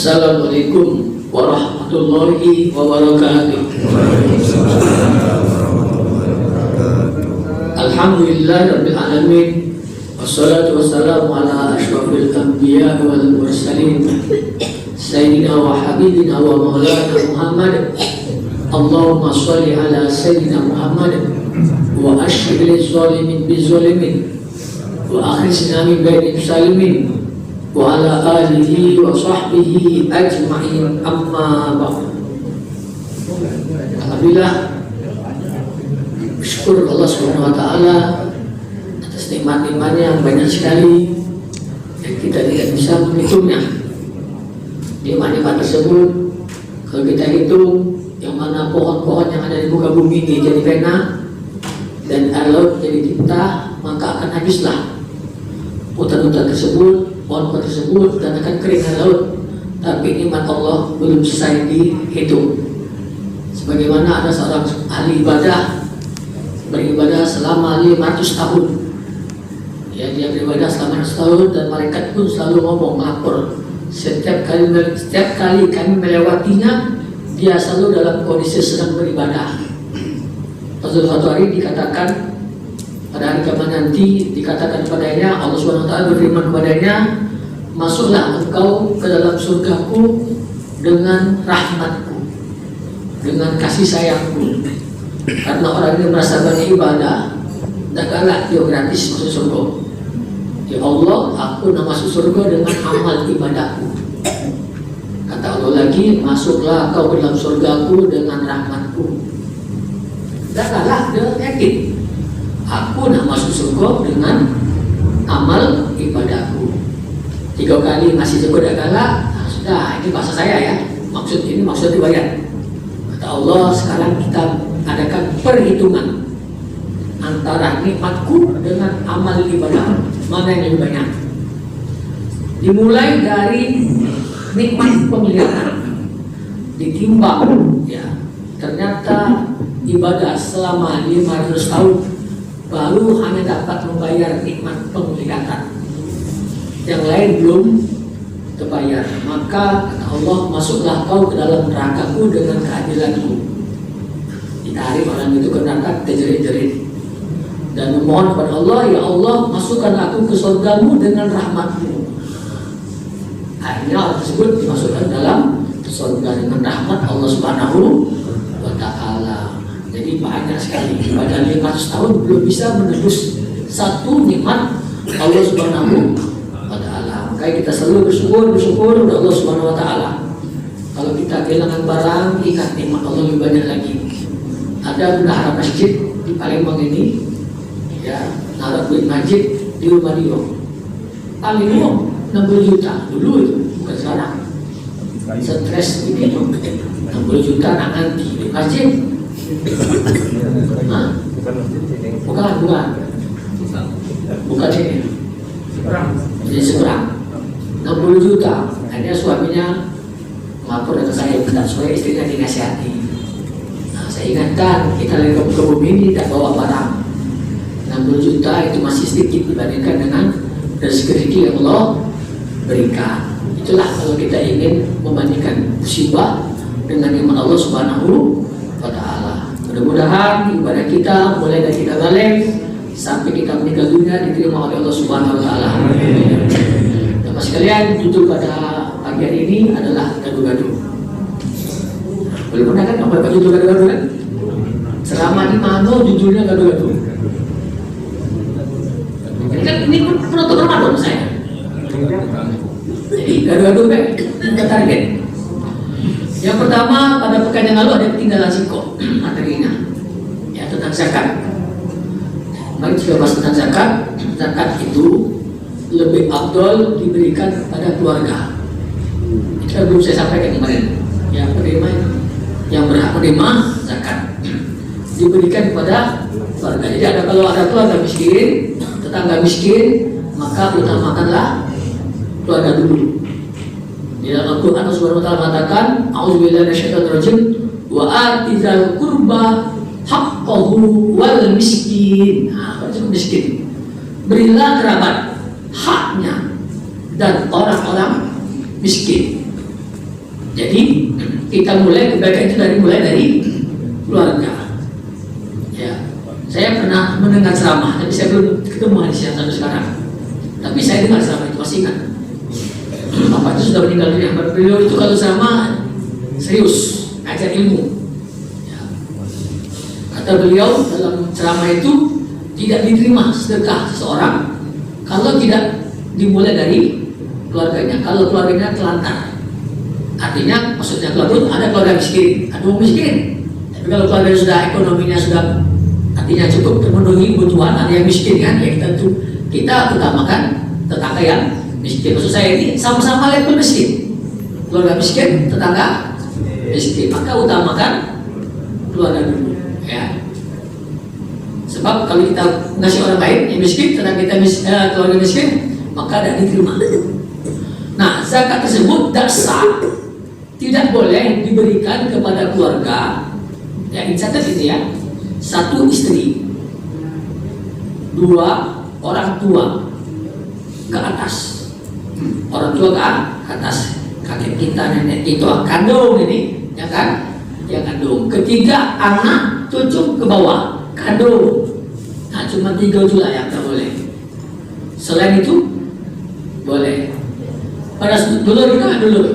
Assalamualaikum warahmatullahi wabarakatuh. Alhamdulillah rabbil alamin. Wassalatu wassalamu ala asyrafil anbiya wal mursalin sayyidina wa habibina wa maulana Muhammad. Allahumma sholli ala sayyidina Muhammad wa ashghil zalimin bizalimin wa akhrijna min bainil salimin wa ala alihi wa sahbihi ajma'in, amma ba'd. Alhamdulillah, bersyukur Allah Subhanahu wa taala atas nikmat-nikmatnya yang banyak sekali yang kita tidak bisa menghitungnya. Nikmat-nikmat tersebut kalau kita hitung, yang mana pohon-pohon yang ada di muka bumi ini jadi pena dan air laut jadi tinta, maka akan habislah hutan-hutan tersebut, pohon-pohon tersebut, dan akan kering air laut. Tapi nikmat Allah belum selesai dihitung. Sebagaimana ada seorang ahli ibadah beribadah selama 500 tahun. Ya, dia beribadah selama 100 tahun dan malaikat pun selalu ngomong, melapor. Setiap kali kami melewatinya, dia selalu dalam kondisi sedang beribadah. Suatu hari dikatakan, pada hari kiamat nanti dikatakan kepadanya, Allah SWT berfirman kepadanya, masuklah engkau ke dalam surgaku dengan rahmatku, dengan kasih sayangku. Karena orang ini merasa banyak ibadah, tak galak dia gratis masuk surga. Ya Allah, aku nak masuk surga dengan amal ibadahku. Kata Allah lagi, masuklah kau ke dalam surgaku dengan rahmatku. Tak galak dia yakin, aku nak masuk surga dengan amal ibadahku. 3 kali masih juga dah galak. Nah, sudah, ini bahasa saya ya. Maksud dibayar. Kata Allah, sekarang kita adakan perhitungan antara nikmatku dengan amal ibadah, mana yang lebih banyak. Dimulai dari nikmat penglihatan, ditimbang ya. Ternyata ibadah selama 500 tahun baru hanya dapat membayar nikmat penglihatan, yang lain belum terbayar. Maka kata Allah, masuklah kau ke dalam nerakaku dengan keadilanku. Ditarik orang itu ke neraka terjerit-jerit dan memohon kepada Allah, ya Allah, masukkan aku ke surgamu dengan rahmatmu. Akhirnya orang tersebut dimasukkan dalam surga dengan rahmat Allah Subhanahu wa ta'ala. Jadi banyak sekali pada 500 tahun belum bisa menebus satu nikmat Allah Subhanahu wa ta'ala. Makanya kita selalu bersyukur kepada Allah Subhanahu wa ta'ala. Kalau kita kehilangan barang, ingat nikmat Allah lebih banyak lagi. Ada bendahara masjid di Palembang ini, ya, naruh duit masjid di rumah dia. Paling 60 juta dulu itu, bukan sekarang. Stres ini 60 juta nak ganti di masjid. Hah? Bukan ini. Jadi seberang 60 juta. Akhirnya suaminya melapor ke saya, minta supaya istrinya dinasihati. Nah, saya ingatkan, kita lagi ke bumi ini tidak bawa barang. 60 juta itu masih sedikit dibandingkan dengan rezeki yang Allah berikan. Itulah kalau kita ingin membandingkan musibah dengan nikmat Allah Subhanahu wa ta'ala. Mudah-mudahan ibadah kita mulai dari kita balik sampai kita meninggal dunia diterima oleh Allah Subhanahu wa ta'ala. Bapak sekalian, judul pada pagi hari ini adalah gaduh-gaduh. Belum pernah kan apa judul gaduh-gaduh kan? Selama di mana judulnya gaduh-gaduh? Ini pun penutup Ramadan saya. Jadi gaduh-gaduh kita target. Yang pertama, pada pekan yang lalu ada ketinggalan siko materinya, ya, tentang zakat. Mari kita bahas tentang zakat. Zakat itu lebih afdol diberikan kepada keluarga. Itu belum saya sampaikan kemarin. Yang penerima, yang berhak menerima zakat diberikan kepada keluarga. Jadi kalau ada keluarga miskin, tetangga miskin, maka utamakanlah keluarga dulu. Di dalam Al-Quran Allah Subhanahu wa ta'ala mengatakan, a'udzubillahi minasyaitonir rajim, wa atizal qurba haqqahu wal miskin. Nah, miskin. Berilah kerabat haknya dan orang-orang miskin. Jadi kita mulai kebaikan itu mulai dari keluarga. Ya, saya pernah mendengar ceramah, tapi saya belum ketemu hadisnya sampai sekarang. Tapi saya dengar ceramah itu, masih ingat. Bapak itu sudah meninggal dunia. Beliau itu kalau ceramah serius, ajar ilmu. Ya. Kata beliau dalam ceramah itu, tidak diterima sedekah seseorang kalau tidak dimulai dari keluarganya. Kalau keluarganya telantar, artinya maksudnya keluarga ada keluarga miskin, ada orang miskin. Tapi kalau keluarga sudah ekonominya sudah artinya cukup terpenuhi kebutuhan, ada yang miskin kan, ya kita utamakan tetangga yang miskin. Maksud saya ini sama-sama level miskin, keluarga miskin, tetangga miskin, maka utamakan keluarga dulu, ya. Sebab kalau kita ngasih orang lain yang miskin, tetangga kita keluarga miskin, maka tidak diterima. Nah, zakat tersebut tidak sah, tidak boleh diberikan kepada keluarga. Ya, dicatat itu ya. 1 istri, 2 orang tua ke atas, orang tua ke atas, kakek kita, nenek itu kandung ini, ya kan? Ya kandung. Ketiga anak cucu ke bawah, kandung. Nah, cuma 3 itu lah yang tak boleh. Selain itu boleh. Pada dulur itu nggak dulur?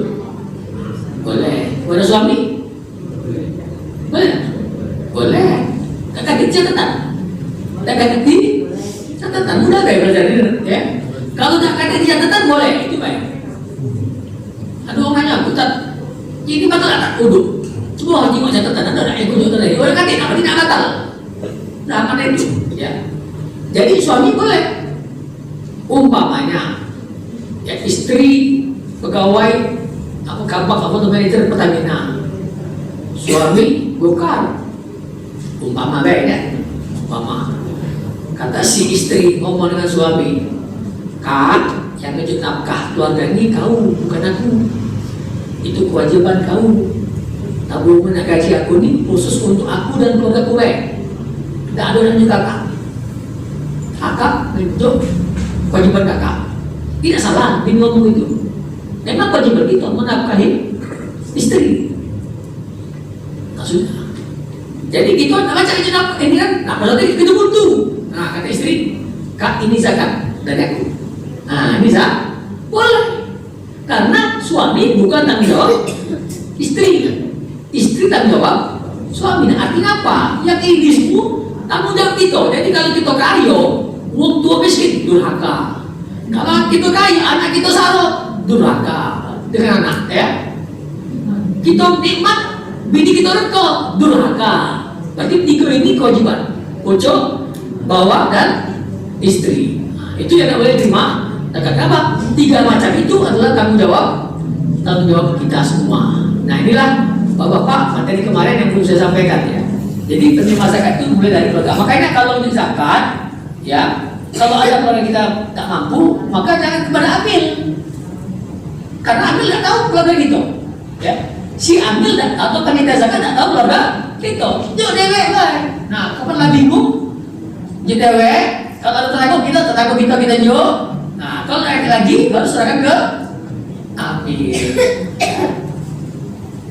Boleh. Pada suami? Boleh. Boleh. Kakak kecil catatan. Kakak kecil catatan. Mudah kayak belajar ini, ya. Kalau kakak kecil catatan boleh, itu baik. Ada orang nanya, Ustaz, ini batal tak uduk? Coba jenguk catatan, ada yang kunjung tadi. Orang kata, apa tidak batal? Nah, mana itu? Ya. Jadi suami boleh. Umpamanya, ya istri pegawai apa manajer Pertamina, suami Golkar. Umpama baik ya, umpama kata si istri ngomong dengan suami, Kak, yang ngejut nafkah keluarga ini kau, bukan aku. Itu kewajiban kau. Tabungan gaji aku ini khusus untuk aku dan keluarga gue. Tidak ada orang juga kakak. Kakak untuk kewajiban kakak. Tidak salah dia ngomong itu. Memang kewajiban itu menafkahi istri. Maksudnya. Jadi gitu baca itu ini kan, nah maksudnya itu butuh. Nah kata istri, Kak ini zakat dari aku. Nah ini zakat boleh, karena suami bukan tanggung jawab istri, istri tanggung jawab suami. Nah, artinya apa? Yang ini semua tanggung jawab kita. Jadi kalau kita kaya, uang tua miskin durhaka. Kalau kita kaya, anak kita sarot durhaka dengan anak, ya. Kita nikmat, bini kita reka durhaka. Berarti 3 ini kewajiban, bocor, bawa dan istri. Nah, itu yang tidak boleh terima. Nah, kenapa? 3 macam itu adalah tanggung jawab kita semua. Nah inilah Bapak-bapak materi kemarin yang belum saya sampaikan ya. Jadi penerima zakat itu mulai dari keluarga. Makanya kalau untuk zakat, ya kalau ada keluarga kita tak mampu, maka jangan kepada amil. Karena amil tidak tahu keluarga kita, ya. Si amil atau panitia zakat tidak tahu keluarga kita. Itu dewek lah. Nah, kapan lah bingung? Jadi dewek. Kalau ada tetangga kita jauh. Nah, kalau naik lagi baru serahkan ke amil.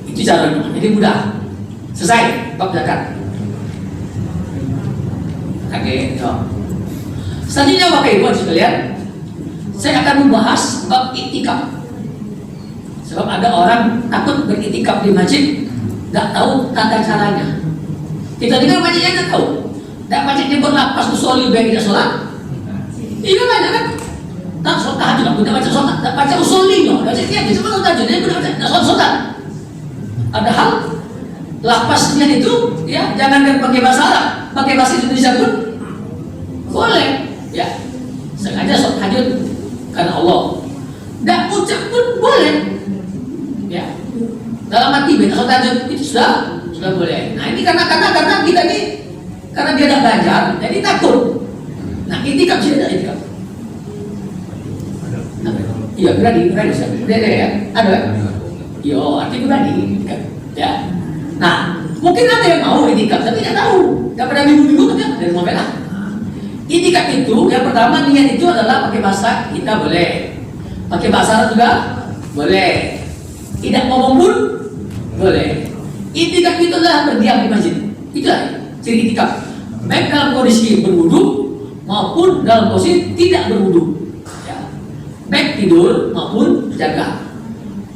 Itu caranya. Jadi mudah. Selesai bab zakat. Oke, selanjutnya Bapak Ibu sekalian, saya akan membahas bab iktikaf. Sebab ada orang takut beriktikaf di masjid, nggak tahu tata caranya. Kita dengar masjidnya nggak tahu. Dan masjidnya berlapas usoli baik tidak sholat. Iya banyak kan? Tak sholat tahajud, tidak baca sholat, tak baca usolinya. Dan setiap bisa baca tahajudnya, tidak sholat. Padahal lapasnya itu, ya jangan pakai bahasa Arab, pakai bahasa Indonesia pun boleh, ya. Sengaja sholat tahajud karena Allah. Dan ucap pun boleh, ya. Dalam hati beda sholat tahajud itu sudah boleh. Nah ini karena kita ini karena dia tidak belajar, jadi takut. Nah iktikaf sih tidak iktikaf. Iya berani ya. Ada. Yo, arti berani, ya. Nah, mungkin ada yang mau iktikaf, tapi tidak tahu. Tidak pernah minggu-minggu kan dari mobil lah. Iktikaf itu yang pertama niat itu adalah pakai bahasa kita boleh, pakai bahasa Arab juga boleh. tidak ngomong pun boleh. Itikaf itu adalah berdiam di masjid. Itulah ciri itikaf. Baik dalam kondisi berwudu maupun dalam posisi tidak berwudu. Ya. Baik tidur maupun jaga.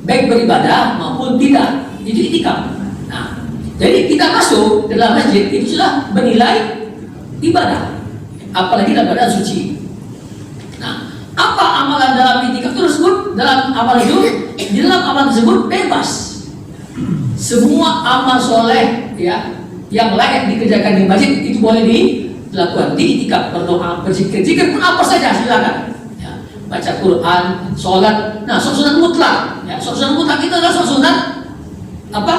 Baik beribadah maupun tidak. Itu itikaf. Nah, jadi kita masuk ke dalam masjid itu sudah bernilai ibadah. Apalagi dalam keadaan suci. Nah, apa amalan dalam itikaf tersebut? Dalam amal itu, di dalam amal tersebut bebas. Semua amal soleh ya yang layak dikerjakan di masjid itu boleh dilakukan di itikaf. Berdoa, berzikir, zikir pun apa saja silakan. Ya, baca Quran, sholat. Nah, sholat sunat mutlak. Ya, sholat sunat mutlak itu adalah sholat sunat apa?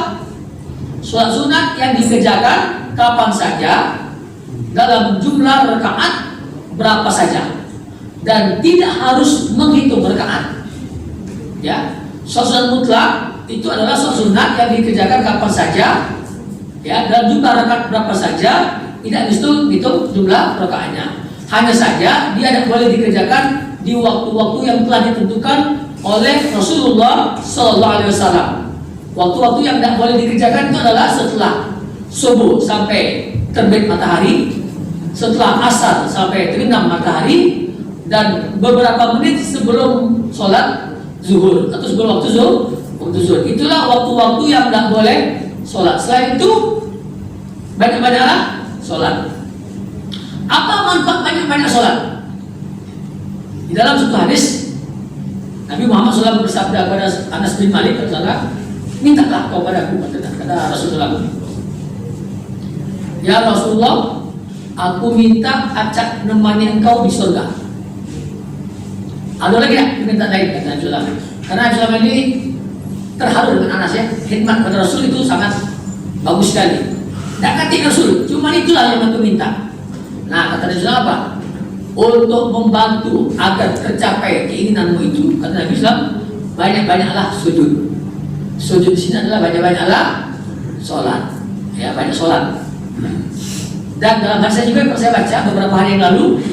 Sholat sunat yang dikerjakan kapan saja dalam jumlah rakaat berapa saja dan tidak harus menghitung rakaat. Ya, sholat sunat mutlak itu adalah sholat sunat yang dikerjakan kapan saja, ya, dan jumlah rakaat berapa saja, tidak dihitung jumlah rakaatnya. Hanya saja dia tidak boleh dikerjakan di waktu-waktu yang telah ditentukan oleh Rasulullah SAW. Waktu-waktu yang tidak boleh dikerjakan itu adalah setelah subuh sampai terbit matahari, setelah asar sampai terbenam matahari, dan beberapa menit sebelum sholat zuhur atau sebelum waktu zuhur. Itulah waktu-waktu yang tidak boleh sholat. Selain itu banyak-banyaklah sholat. Apa manfaat banyak-banyak sholat? Di dalam satu hadis Nabi Muhammad SAW bersabda kepada Anas bin Malik, mintalah kau padaku, kata Rasulullah, ya Rasulullah, aku minta acak nemani engkau di surga. Ada lagi ya minta lain, kata Rasulullah. Karena Rasulullah ini terharu dengan Anas ya, khidmat pada Rasul itu sangat bagus sekali. Tidak kata Rasul, cuma itulah yang aku minta. Nah, kata Rasulullah apa? Untuk membantu agar tercapai keinginanmu itu, kata Nabi SAW, banyak-banyaklah sujud. Sujud di sini adalah banyak-banyaklah sholat, ya, banyak sholat. Dan dalam bahasa juga yang saya baca beberapa hari yang lalu,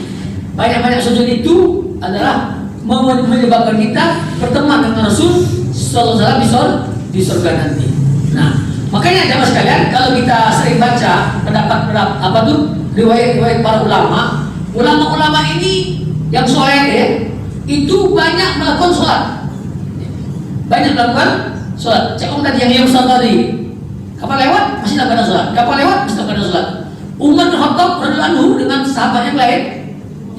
banyak-banyak sujud itu adalah menyebabkan kita berteman dengan Rasul Sallallahu Alaihi Wasallam di surga nanti. Nah, makanya jamaah sekalian, kalau kita sering baca pendapat apa tuh riwayat-riwayat para ulama ini yang soleh itu banyak melakukan sholat, banyak melakukan sholat. Cek tadi yang Ustaz tadi, kapan lewat masih lakukan sholat, kapan lewat masih lakukan sholat. Umar bin Khattab radhiyallahu anhu dengan sahabat yang lain,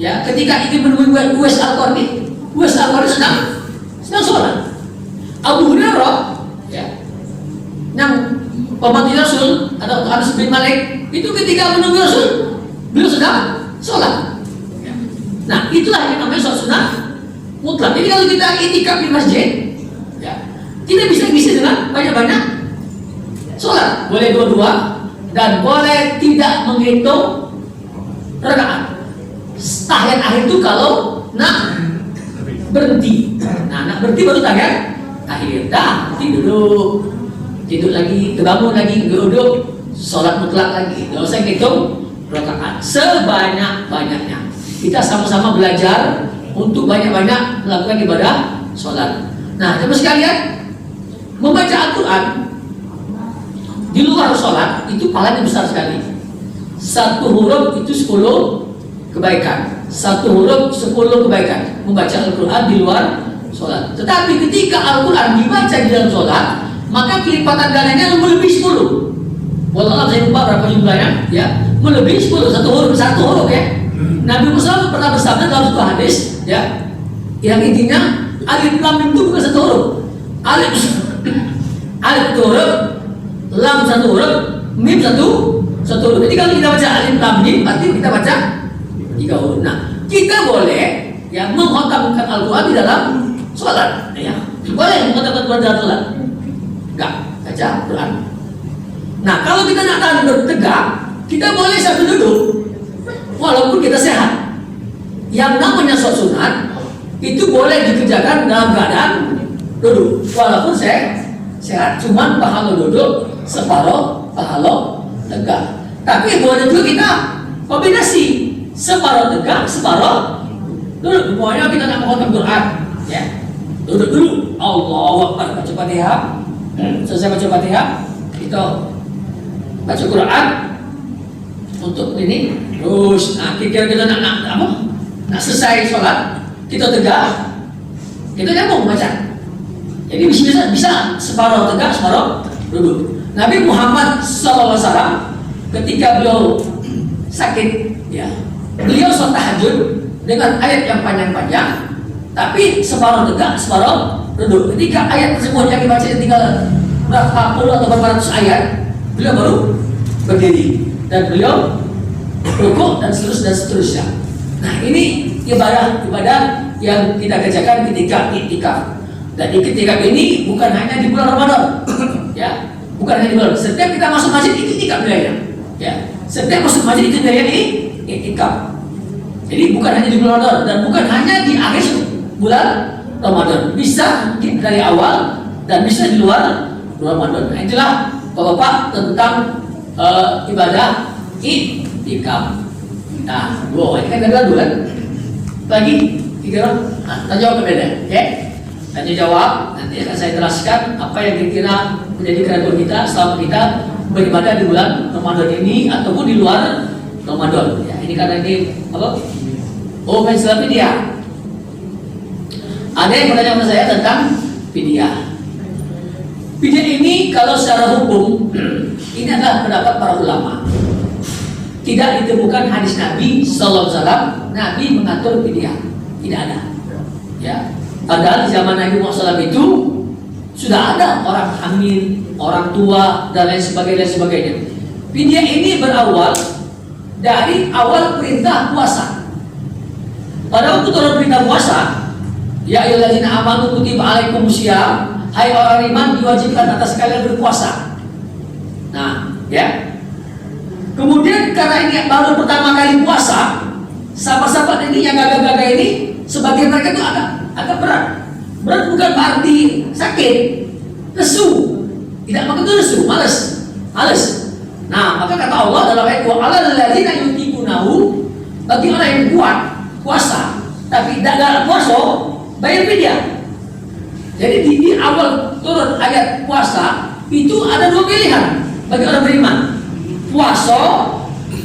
ya, ketika ingin menemui Uwais Al-Qarni, Uwais Al-Qarni sedang sholat. Abu Hurairah, ya, yang pembantu Rasul atau Anas bin Malik itu ketika menunggu Rasul, beliau sedang sholat. Ya. Nah, itulah yang namanya sholat sunnah mutlak. Jadi kalau kita itikaf di masjid, ya, tidak bisa ngisi dengan banyak-banyak sholat. Boleh dua-dua dan boleh tidak menghitung rakaat. Tahiyat akhir itu kalau nak berhenti. Nah, nak berhenti baru tahiyat akhir. Dah, tidur lagi, terbangun lagi, duduk, sholat mutlak lagi. Tidak usah hitung rakaat, sebanyak-banyaknya. Kita sama-sama belajar untuk banyak-banyak melakukan ibadah sholat. Nah, teman sekalian, membaca Al-Quran di luar sholat itu pahalanya besar sekali. Satu huruf itu 10 kebaikan, satu huruf 10 kebaikan membaca Al-Quran di luar sholat. Tetapi ketika Al-Quran dibaca di dalam sholat, maka kelipatan gandanya melebihi 10. Wallahualam, saya lupa berapa jumlahnya, ya, melebihi 10, satu huruf ya. Nabi Muhammad pernah bersabda dalam satu hadis, ya, yang intinya alif lam mim itu bukan satu huruf. Alif satu huruf, lam satu huruf, mim satu huruf. Jadi kalau kita baca alif lam mim, berarti kita baca 3 huruf. Nah, kita boleh ya mengkhatamkan Al-Quran di dalam sholat, ya, boleh mengkhatamkan Al-Quran dalam sholat. Enggak, baca Quran. Nah, kalau kita nak tahan tegak, kita boleh sambil duduk, walaupun kita sehat. Yang namanya sholat sunat itu boleh dikerjakan dalam keadaan duduk, walaupun sehat. Cuman pahala duduk, separuh pahala tegak. Tapi boleh juga kita kombinasi, separuh tegak, separuh duduk. Pokoknya kita nak menghafal Quran, ya, duduk dulu. Allahu Akbar, baca Fatihah. Selesai baca Fatihah, kita baca Quran untuk ini. Terus, kira kita nak selesai sholat, kita tegak, kita nyambung baca. Jadi bisa separuh tegak, separuh duduk. Nabi Muhammad SAW ketika beliau sakit, ya, beliau sholat tahajud dengan ayat yang panjang-panjang, tapi separuh tegak, separuh duduk. Ketika ayat tersebut yang dibaca tinggal berapa puluh atau berapa ratus ayat, beliau baru berdiri dan beliau rukuk dan seterusnya. Nah, ini ibadah yang kita kerjakan ketika iktikaf. Dan iktikaf ini bukan hanya di bulan Ramadan, ya, bukan hanya di bulan. Setiap kita masuk masjid iktikaf wilayahnya, ya. Setiap masuk masjid itu wilayahnya iktikaf. Jadi bukan hanya di bulan Ramadan dan bukan hanya di akhir bulan Ramadan. Bisa dari awal dan bisa di luar Ramadan. Nah, itulah Bapak-bapak tentang ibadah iktikaf. Nah, ini kan ada dua kan? Lagi tiga orang. Nah, kita jawab berbeda, ya. Tanya jawab, nanti akan saya jelaskan apa yang kira-kira menjadi keraguan kita selama kita beribadah di bulan Ramadan ini ataupun di luar Ramadan. Ya, ini karena ini apa? Oh, masalah fidyah. Ada yang bertanya kepada saya tentang fidyah. Fidyah ini kalau secara hukum ini adalah pendapat para ulama. Tidak ditemukan hadis Nabi Sallallahu Alaihi Wasallam Nabi mengatur fidyah, tidak ada. Ya, padahal di zaman Nabi Muhammad SAW itu sudah ada orang hamil, orang tua dan lain sebagainya. Fidyah ini berawal dari awal perintah puasa. Pada waktu turun perintah puasa, ya ayyuhallazina amanu kutiba alaikumusiyam, hai orang iman diwajibkan atas kalian berpuasa. Nah, ya. Kemudian karena ini baru pertama kali puasa, sahabat-sahabat ini yang gagah-gagah ini, sebagian mereka itu agak berat. Berat bukan berarti sakit, lesu. Tidak makan itu lesu, males. Nah, maka kata Allah dalam ayat "Alal ladzina yutiqunahu", bagi orang yang kuat puasa, tapi tidak ada puasa, bayar fidyah. Jadi di awal turun ayat puasa itu ada dua pilihan bagi orang beriman. Puasa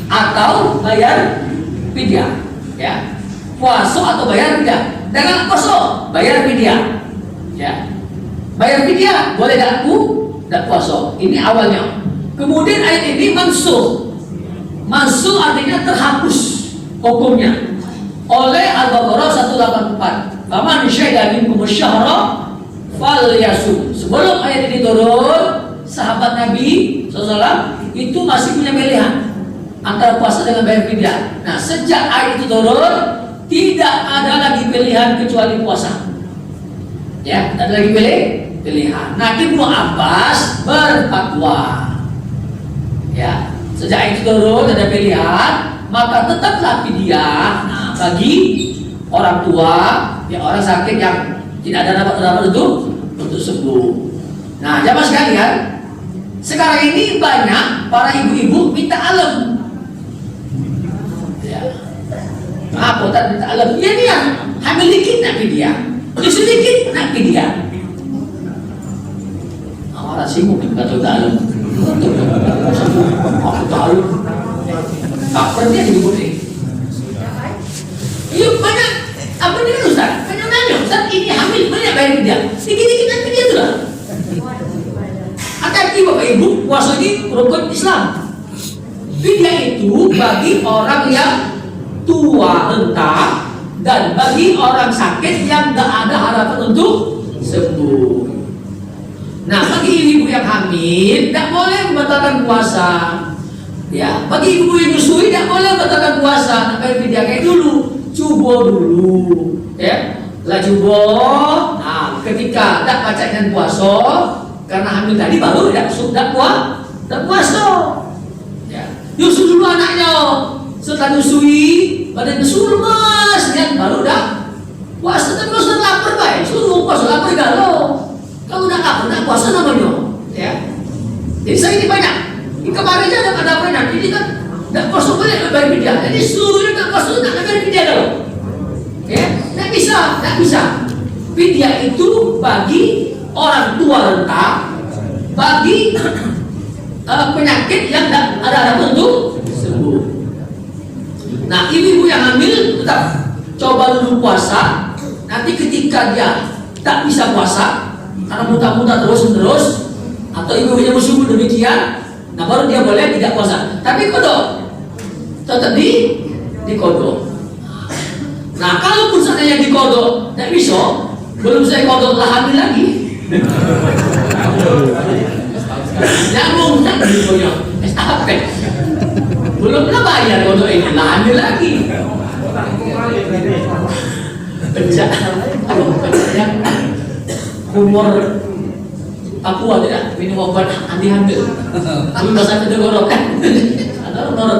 atau bayar fidyah, ya. Puasa atau bayar fidyah. Dengan puasa bayar fidyah, ya. Bayar fidyah boleh tidak puasa. Ini awalnya. Kemudian ayat ini mansuh. Mansuh artinya terhapus hukumnya oleh Al-Baqarah 184. Faman syahida minkum asyhara falyasum. Sebelum ayat ini turun, sahabat Nabi SAW itu masih punya pilihan antara puasa dengan bayar fidyah. Nah, sejak ayat itu turun, tidak ada lagi pilihan kecuali puasa. Ya, tidak ada lagi pilihan. Nah, Ibnu Abbas berfatwa, ya, sejak ayat itu turun ada pilihan, maka tetaplah fidyah. Nah, bagi orang tua, ya orang sakit yang tidak ada dapat untuk sembuh. Nah, jamaah sekalian, sekarang ini banyak para ibu-ibu minta alam. Ya. Apa tak minta alam? Ya dia hamil dikit nak fidyah, sedikit nak fidyah. Orang sibuk kata alam. Aku tahu. Tak pernah dibuat. Iya banyak. Apa ni Ustaz? Banyak nanya. Ustaz ini hamil banyak bayar fidyah. Dikit-dikit nak fidyah tu lah. Hati-hati Bapak Ibu, puasa ini rukun Islam. Fidyah itu bagi orang yang tua renta dan bagi orang sakit yang tidak ada harapan untuk sembuh. Nah, bagi ibu yang hamil tidak boleh membatalkan puasa. Ya, bagi ibu yang menyusui tidak boleh membatalkan puasa. Nak bayar fidyah kayak dulu, cubo dulu. Ya, lah cubo. Nah, ketika tidak baca dengan puasa, karena hamil tadi baru tidak puasa. Ya, nyusu dulu anaknya. Setelah nyusui, badan nyusu lemas, ya, baru dah puasa. Tapi kalau sudah lapar baik, suruh puasa lapar galau. Kalau tidak lapar, tidak puasa namanya. Ya, jadi saya ini banyak. Ini kemarin saja ada banyak. Ini kan tidak puasa banyak bayar fidyah. Jadi seluruhnya tidak puasa tidak bayar fidyah galau. Ya, tidak bisa. Fidyah itu bagi orang tua renta, bagi penyakit yang ada harapan untuk sembuh. Nah, ibu-ibu yang hamil tetap coba dulu puasa. Nanti ketika dia tak bisa puasa karena muntah-muntah terus-menerus, atau ibu-ibunya bersyukur demikian, nah baru dia boleh tidak puasa. Tapi kodok tetap dikodok. Nah, kalaupun seandainya dikodok tidak bisa, belum saya kodok lah hamil lagi. Nyambung kan ibunya, estafet. Belum lah bayar kodok ini, lah hamil lagi. Pecah, umur Papua tidak minum obat anti hamil. Tapi masa tenggorokan, ada norot.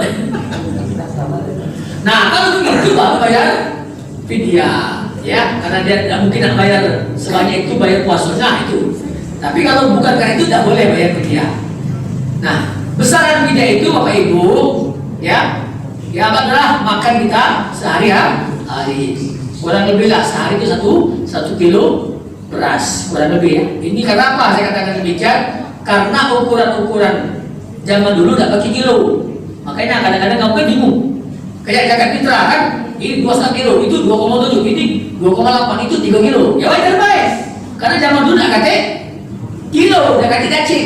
Nah, kalau begitu baru bayar fidyah, ya, karena dia tidak mungkin nak bayar sebanyak itu, bayar puasanya itu. Tapi kalau bukan karena itu tidak boleh bayar fidyah. Nah, besaran fidyah itu Bapak Ibu, ya, ya adalah makan kita sehari-hari. Kurang lebih lah sehari itu satu kilo beras, kurang lebih ya. Ini karena apa saya katakan demikian? Karena ukuran-ukuran zaman dulu tidak pakai kilo, makanya kadang-kadang kamu bingung. Kayak jagat mitra kan, ini 2,5 kilo, itu 2,7, ini 2,8, itu 3 kilo. Ya wajar baik, karena zaman dulu tidak kate kilo, tidak kate cacing.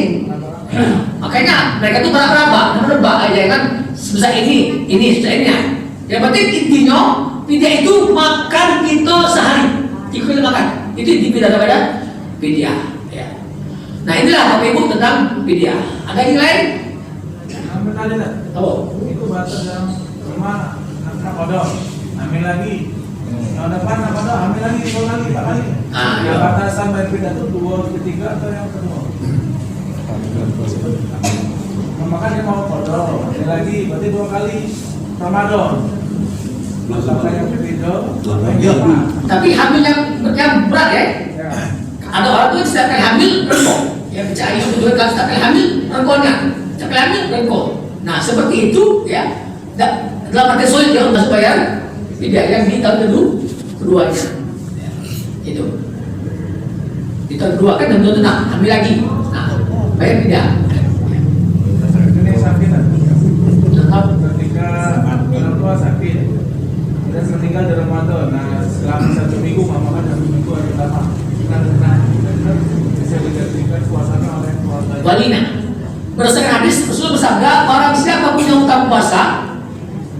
Makanya mereka tuh berapa menebak aja kan, sebesar ini sebesar ini. Yang penting intinya fidyah itu makan kita sehari, ikut makan. Itu dipindah kepada fidyah. Ya. Nah inilah Bapak Ibu tentang fidyah. Ada yang lain? Oh. Itu batas yang cuma anak kodok, hamil lagi. Tahun depan anak kodok, hamil lagi, Pak lagi. Ya. Batasan bayar fidyah itu 2, ketiga atau yang kedua? Maka dia mau kodok, hamil lagi, berarti 2 kali Ramadan. Maka yang ketiga, tapi hamil yang berat ya? Ada orang tuh setiap kali hamil rengkong, yang percaya itu kan setiap kali hamil rengkongnya, setiap kali hamil rengkong. Nah seperti itu ya, dalam arti sulit dia harus bayar tidak yang di tahun keduanya. Itu di tahun kedua kan tentu tenang hamil lagi, nah bayar tidak. Ini sakit, ketika orang tua sakit. Kita meninggal di Ramadan. Nah, selama 1 minggu mama kan 1 minggu hari pertama. Kita bisa dijadikan puasanya oleh keluarga. Walina. Berdasarkan hadis Rasulullah bersabda, barang siapa punya utang puasa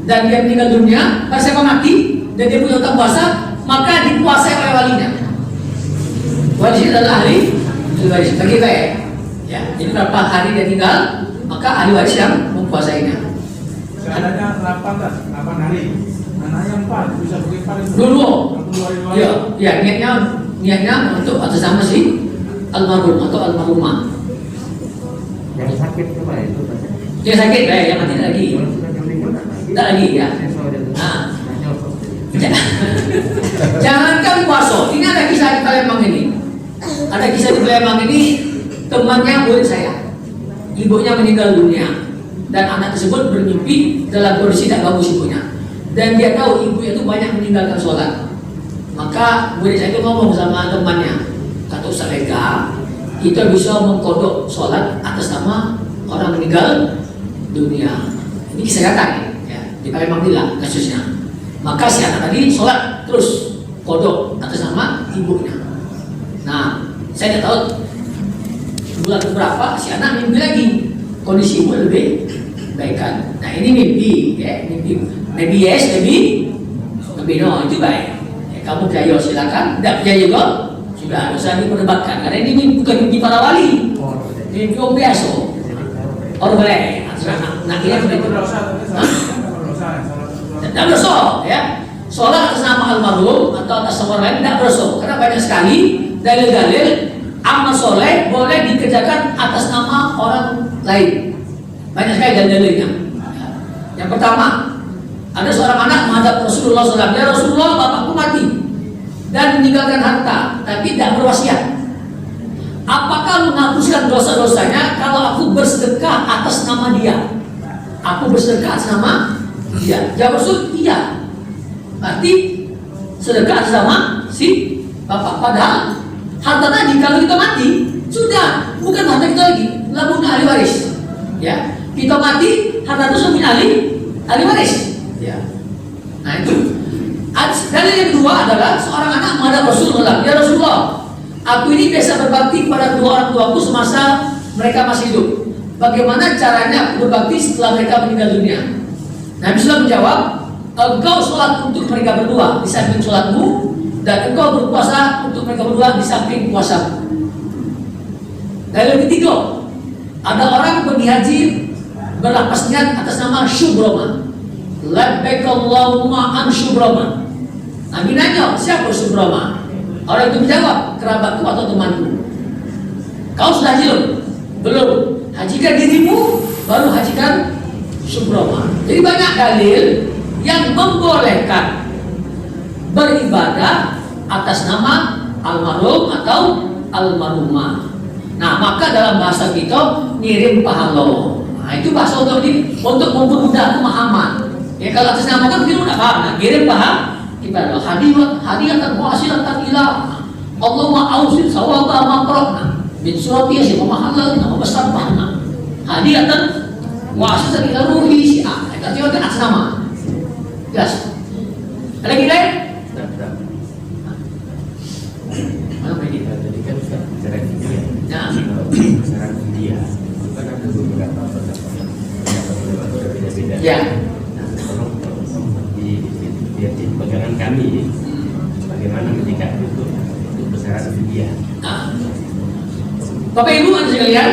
dan dia meninggal dunia, barang siapa mati dan dia punya utang puasa, maka dipuasai oleh walinya. Wali adalah ahli waris bagi baik. Ya, jadi berapa hari dia tinggal, maka ahli waris yang mempuasainya. Seadanya 8 hari. Anaknya 4 bisa pergi paling dulu. Ya, niatnya untuk atas nama si almarhum atau almarhumah. Yang sakit coba itu. Dia sakit, yang mati lagi. Tak lagi ya. Nah. Jangankan puasa. Ini ada kisah di Palembang ini. Ada kisah di Palembang ini, temannya murid saya. Ibunya meninggal dunia dan anak tersebut bermimpi dalam kondisi tak bagus ibunya. Dan dia tahu ibunya itu banyak meninggalkan sholat. Maka murid saya itu ngomong sama temannya, kata Ustaz Lega, kita bisa mengkodok sholat atas nama orang meninggal dunia. Ini kisah nyata ya, di Palembang Dila kasusnya. Maka si anak tadi sholat terus kodok atas nama ibunya. Nah, saya tidak tahu bulan berapa si anak mimpi lagi, kondisi ibu lebih baikkan. Nah ini mimpi ya, mimpi. Maybe yes, maybe no, itu baik. Ya, kamu percaya silakan, tidak percaya juga sudah usah diperdebatkan. Karena ini bukan mimpi para wali, mimpi orang biasa. Orang boleh. Nah ini begitu. Tidak berdosa, ya. Sholat atas nama almarhum atau atas nama orang lain tidak berdosa. Karena banyak sekali dalil-dalil amal soleh boleh dikerjakan atas nama orang lain. Banyak sekali dalil-dalilnya. Yang pertama, ada seorang anak menghadap Rasulullah SAW. Ya Rasulullah, bapakku mati dan meninggalkan harta, tapi tidak berwasiat. Apakah menghapuskan dosa-dosanya kalau aku bersedekah atas nama dia? Aku bersedekah atas nama dia. Jawab Rasul, iya. Berarti sedekah atas nama si Bapak. Padahal harta tadi kalau kita mati sudah bukan harta kita lagi, lamun ahli waris. Ya, kita mati harta tersebut punya ahli waris. Ya. Nah itu. Dalil yang kedua adalah seorang anak menghadap Rasulullah. Ya Rasulullah, aku ini biasa berbakti kepada kedua orang tuaku semasa mereka masih hidup. Bagaimana caranya aku berbakti setelah mereka meninggal dunia? Nabi SAW menjawab, engkau sholat untuk mereka berdua di samping sholatmu, dan engkau berpuasa untuk mereka berdua di samping puasamu. Dalil ketiga, ada orang pergi haji berlapas niat atas nama Syubroma. Labbaik Allahumma an Syubroma. Nabi nanya, siapa Syubroma? Orang itu menjawab, kerabatku atau temanku. Kau sudah haji belum? Belum. Hajikan dirimu, baru hajikan Syubroma. Jadi banyak dalil yang membolehkan beribadah atas nama almarhum atau almarhumah. Nah, maka dalam bahasa kita ngirim pahala. Nah, itu bahasa untuk mempermudah pemahaman. Ya kalau atas nama kan mungkin udah paham. Nah, ngirim paham ibadah hadiyatan wasilatan ila Allahumma ausil sawaba ma qara'na min surati yasin wa mahallal nama besar bahna hadiyatan wasilatan ila ruhi syi'a. Itu artinya kan atas nama. Jelas. Ada lagi lain? Mana lagi? Tadi kan sudah bicara dia. Nah, Bicara dia. Itu kan ada beberapa berbeda-beda. ya. Di pegangan kami, bagaimana menyikapi itu besaran dia. Nah, Bapak Ibu ada sekalian,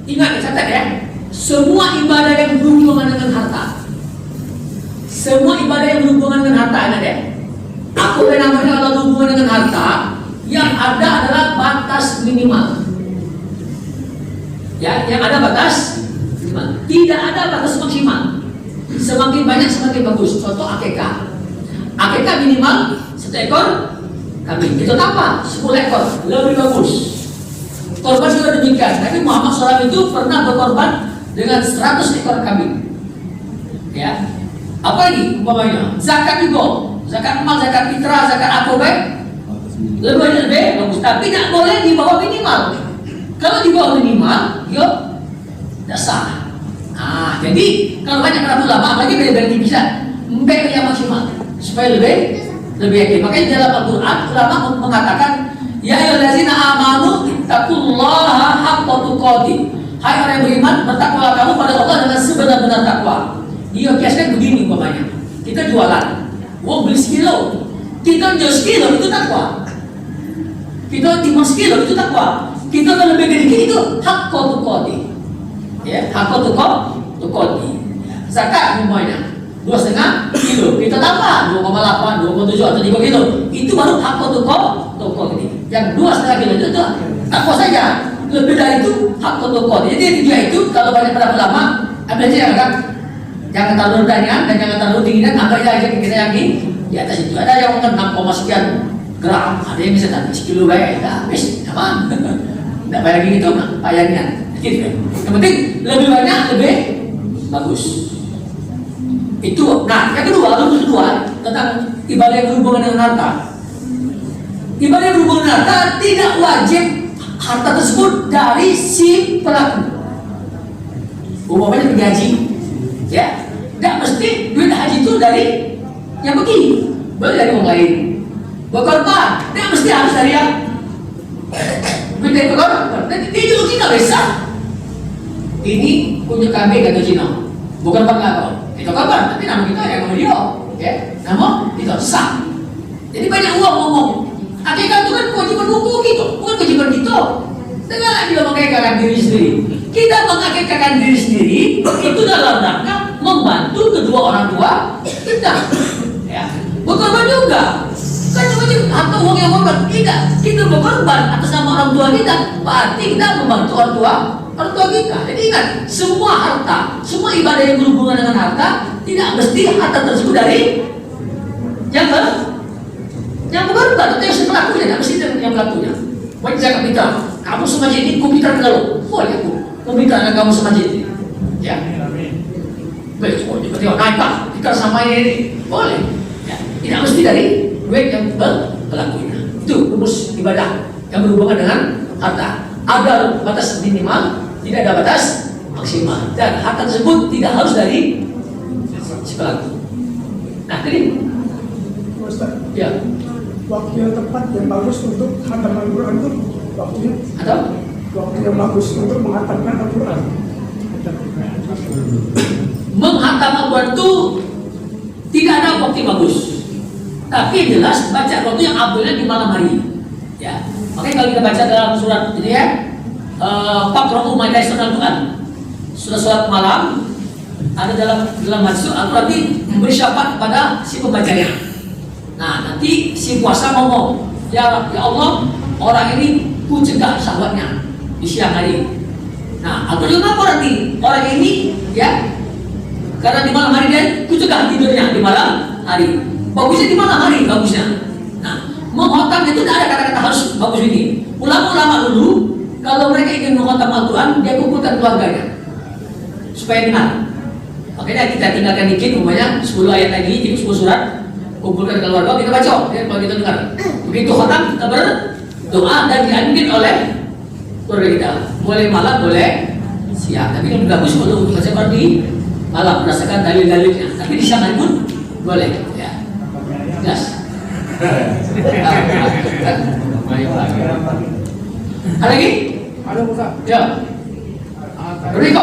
ingat catat ya, semua ibadah yang berhubungan dengan harta, semua ibadah yang berhubungan dengan harta, ingat ya. Aku namanya kalau berhubungan dengan harta, yang ada adalah batas minimal. Ya, yang ada batas minimal, tidak ada batas maksimal. Semakin banyak semakin bagus. Contoh akikah. Akikah minimal 1 ekor kambing. Itu apa? 10 ekor lebih bagus. Korban juga demikian. Nabi Muhammad SAW itu pernah berkorban dengan 100 ekor kambing. Ya. Apa lagi umpamanya? Zakat juga. Zakat emas, zakat fitrah, zakat apa baik? Lebih bagus. Tapi tidak boleh di bawah minimal. Kalau di bawah minimal, yuk tidak sah. Nah, jadi kalau banyak para ulama apalagi berarti bisa mbek yang maksimal supaya lebih yakin. Makanya dalam Al-Quran ulama mengatakan, ya ayyuhallazina amanu ittaqullaha haqqa tuqatih. Hai orang yang beriman, bertakwalah kamu pada Allah dengan sebenar-benar takwa. Dia kiaskan begini umpamanya. Kita jualan, beli sekilo, kita jual sekilo itu takwa. Kita timbang sekilo itu takwa. Kita kalau lebih dari itu haqqa tuqatih. Ya, haqqa tuqatih. Zakat umpamanya 2,5 kilo, kita tambah 2,8, 2,7 atau 3 kilo, itu baru hak toko ini. Yang 2,5 kilo itu takwa saja. Lebih dari itu hak toko. Jadi dia itu kalau banyak para ulama ambil aja kan, jangan terlalu rendah dan jangan terlalu tinggi, dan ambil aja kita yang di atas itu. Ada yang mungkin 6, sekian gram, ada yang bisa tadi sekilo baik, habis aman. Tidak bayar lagi gitu, bayarnya. Gitu. Yang penting lebih banyak lebih bagus. Itu. Nah, yang kedua, rukun kedua tentang ibadah yang berhubungan dengan harta. Ibadah yang berhubungan dengan harta tidak wajib harta tersebut dari si pelaku. Umpamanya pergi haji, ya, tidak mesti duit haji itu dari yang pergi, boleh dari orang lain. Berkorban, tidak mesti harus dari yang duit dari berkorban. Nanti dia juga Cina bisa. Ini punya kambing atau Cina, bukan bangga. Itu kabar, nanti nama kita yang nama dia, ya, nama kita sah. Jadi banyak uang ngomong. Akikah itu kan kewajiban hukum gitu, bukan kewajiban kita. Janganlah kita mengakikahkan diri sendiri. Kita mengakikahkan diri sendiri itu dalam rangka membantu kedua orang tua kita. Ya, berkorban juga. Kan wajib atau uang yang korban tidak. Kita berkorban atas nama orang tua kita, berarti kita membantu orang tua kita. Jadi ingat, semua harta, semua ibadah yang berhubungan dengan harta tidak mesti harta tersebut dari yang berkorban atau yang pelakunya, tidak mesti yang pelakunya. Wajib zakat fitrah. Kamu semacam ini komputer kalau boleh aku komputer kamu semacam ini. Ya. Baik, tiba-tiba naik kita sama ini boleh. Ya. Tidak mesti dari duit yang pelakunya. Itu rumus ibadah yang berhubungan dengan harta. Ada batas minimal, tidak ada batas maksimal, dan harta tersebut tidak harus dari si pelaku. Nah, tadi Ustaz, ya, waktu yang tepat yang bagus untuk khatam Al-Quran itu waktunya, atau waktu yang bagus untuk menghatamkan Al-Quran. menghatam Al-Quran itu tidak ada waktu yang bagus. Tapi yang jelas baca Al-Quran itu yang abdulnya di malam hari. Ya, makanya kalau kita baca dalam surat ini ya, Faqra'u ma tayassara Al-Quran. Surat malam ada dalam hadis Al-Quran ini memberi syafaat kepada si pembacanya. Nah, nanti si puasa ngomong, ya Allah, orang ini ku cegah syahwatnya di siang hari. Nah, Al-Quran juga apa nanti? Orang ini ya, karena di malam hari dia ku cegah tidurnya di malam hari. Bagusnya di malam hari, bagusnya. Nah, menghotam itu tidak ada kata-kata harus bagus ini. Ulama-ulama dulu kalau mereka ingin menghotam Al-Quran, dia kumpulkan keluarganya supaya dengar. Makanya kita tinggalkan dikit, umpamanya 10 ayat lagi, jadi 10 surat, kumpulkan keluarga, kita baca, ya, kalau kita dengar. Begitu khotam, kita berdoa dan diamin oleh keluarga kita. Boleh malam, boleh siang. Tapi yang bagus kalau untuk baca Quran di malam, berdasarkan dalil-dalilnya. Tapi di siang hari pun boleh. Ya, jelas. Ada lagi? Ada Ustaz. Ya. Berikut.